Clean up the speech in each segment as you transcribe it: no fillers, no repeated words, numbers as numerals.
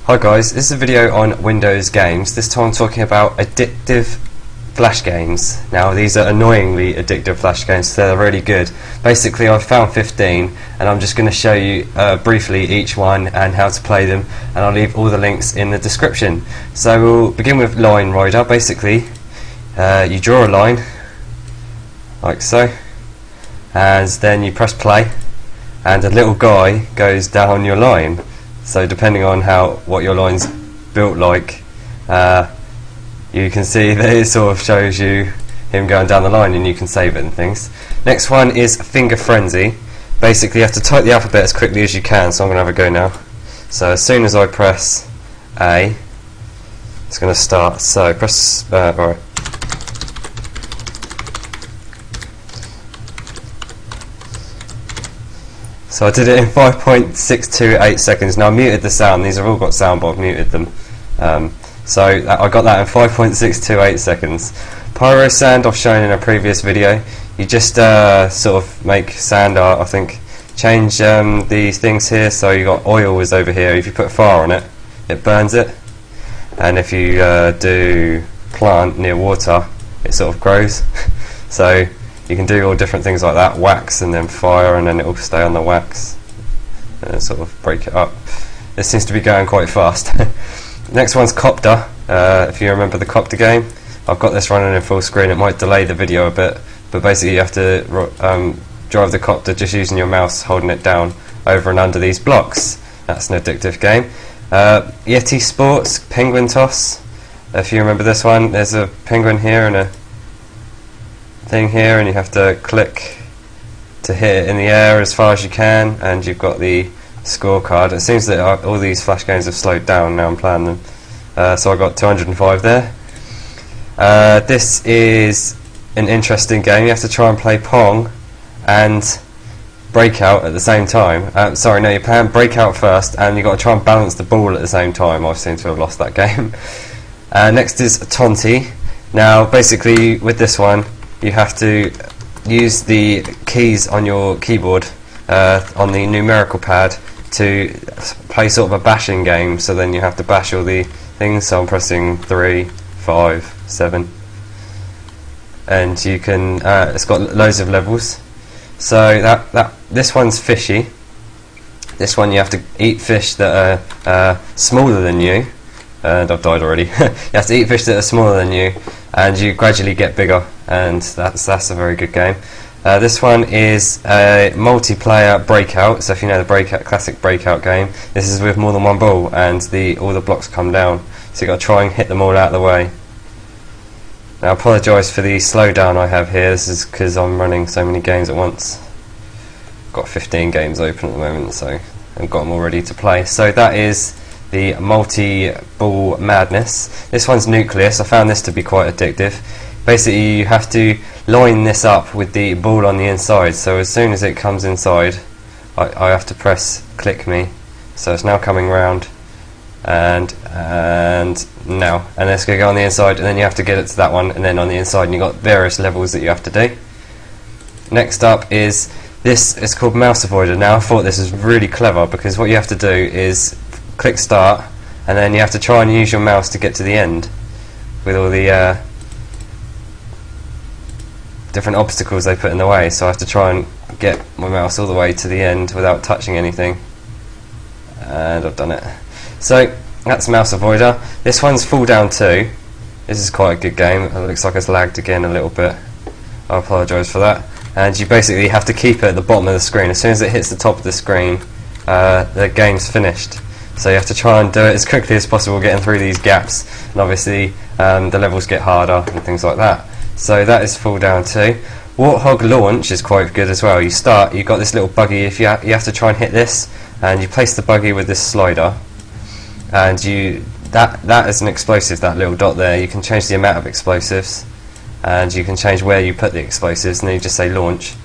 Hi guys, this is a video on Windows games. This time I'm talking about addictive flash games. Now these are annoyingly addictive flash games, so they're really good. Basically I've found 15 and I'm just going to show you briefly each one and how to play them, and I'll leave all the links in the description. So we'll begin with Line Rider. Basically you draw a line like so, and then you press play and a little guy goes down your line. So depending on what your line's built like, you can see that it sort of shows you him going down the line, and you can save it and things. Next one is Finger Frenzy. Basically you have to type the alphabet as quickly as you can, so I'm going to have a go now. So as soon as I press A, it's going to start. So press, alright. So I did it in 5.628 seconds. Now I muted the sound. These have all got sound, but I've muted them. So I got that in 5.628 seconds. Pyro Sand I've shown in a previous video. You just sort of make sand art, I think. Change these things here. So you got oil is over here. If you put fire on it, it burns it. And if you do plant near water, it sort of grows. So you can do all different things like that, wax and then fire, and then it will stay on the wax and sort of break it up. This seems to be going quite fast. Next one's Copter. If you remember the Copter game, I've got this running in full screen. It might delay the video a bit, but basically you have to drive the copter just using your mouse, holding it down over and under these blocks. That's an addictive game. Yeti Sports, Penguin Toss. If you remember this one, there's a penguin here and a thing here, and you have to click to hit it in the air as far as you can, and you've got the scorecard. It seems that all these flash games have slowed down now I'm playing them. So I got 205 there. This is an interesting game. You have to try and play Pong and Breakout at the same time. Sorry, no, you're playing Breakout first, and you've got to try and balance the ball at the same time. I seem to have lost that game. Next is Tonti. Now basically with this one you have to use the keys on your keyboard on the numerical pad to play sort of a bashing game. So then you have to bash all the things. So I'm pressing 3, 5, 7, and you can. It's got loads of levels. So this one's fishy. This one you have to eat fish that are smaller than you. And I've died already. You have to eat fish that are smaller than you, and you gradually get bigger, and that's a very good game. This one is a multiplayer Breakout. So if you know the classic Breakout game, this is with more than one ball, and all the blocks come down. So you've got to try and hit them all out of the way. Now I apologise for the slowdown I have here. This is because I'm running so many games at once. I've got 15 games open at the moment, so I've got them all ready to play. So that is the multi-ball madness. This one's Nucleus. I found this to be quite addictive. Basically you have to line this up with the ball on the inside, so as soon as it comes inside I have to press click me. So it's now coming round, and now, and it's going to go on the inside, and then you have to get it to that one, and then on the inside, and you've got various levels that you have to do. Next up is this. It's called Mouse Avoider. Now I thought this was really clever, because what you have to do is click start, and then you have to try and use your mouse to get to the end with all the different obstacles they put in the way. So I have to try and get my mouse all the way to the end without touching anything, and I've done it. So that's Mouse Avoider. This one's Fall Down 2. This is quite a good game. It looks like it's lagged again a little bit. I apologise for that. And you basically have to keep it at the bottom of the screen. As soon as it hits the top of the screen, the game's finished. So you have to try and do it as quickly as possible, getting through these gaps, and obviously the levels get harder and things like that. So that is Fall Down 2. Warthog Launch is quite good as well. You start, you've got this little buggy. If you have to try and hit this, and you place the buggy with this slider, and that is an explosive, that little dot there. You can change the amount of explosives, and you can change where you put the explosives, and then you just say launch,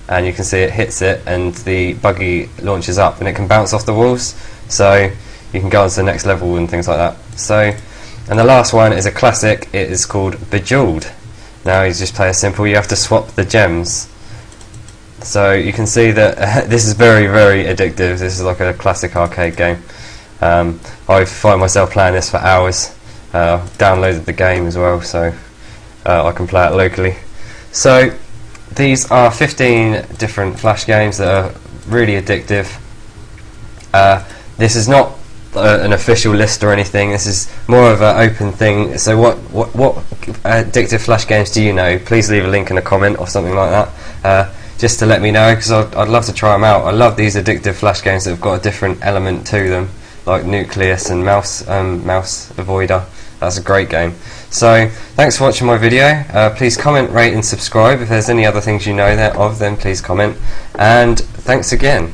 and you can see it hits it, and the buggy launches up, and it can bounce off the walls. So you can go on to the next level and things like that. So, and the last one is a classic. It is called Bejeweled. Now you just play a simple. You have to swap the gems. So you can see that this is very, very addictive. This is like a classic arcade game. I find myself playing this for hours. Downloaded the game as well, so I can play it locally. So these are 15 different Flash games that are really addictive. This is not an official list or anything. This is more of an open thing. So what addictive Flash games do you know? Please leave a link in a comment or something like that, just to let me know, because I'd love to try them out. I love these addictive Flash games that have got a different element to them, like Nucleus and Mouse Avoider. That's a great game. So thanks for watching my video. Please comment, rate and subscribe. If there's any other things you know of, then please comment, and thanks again.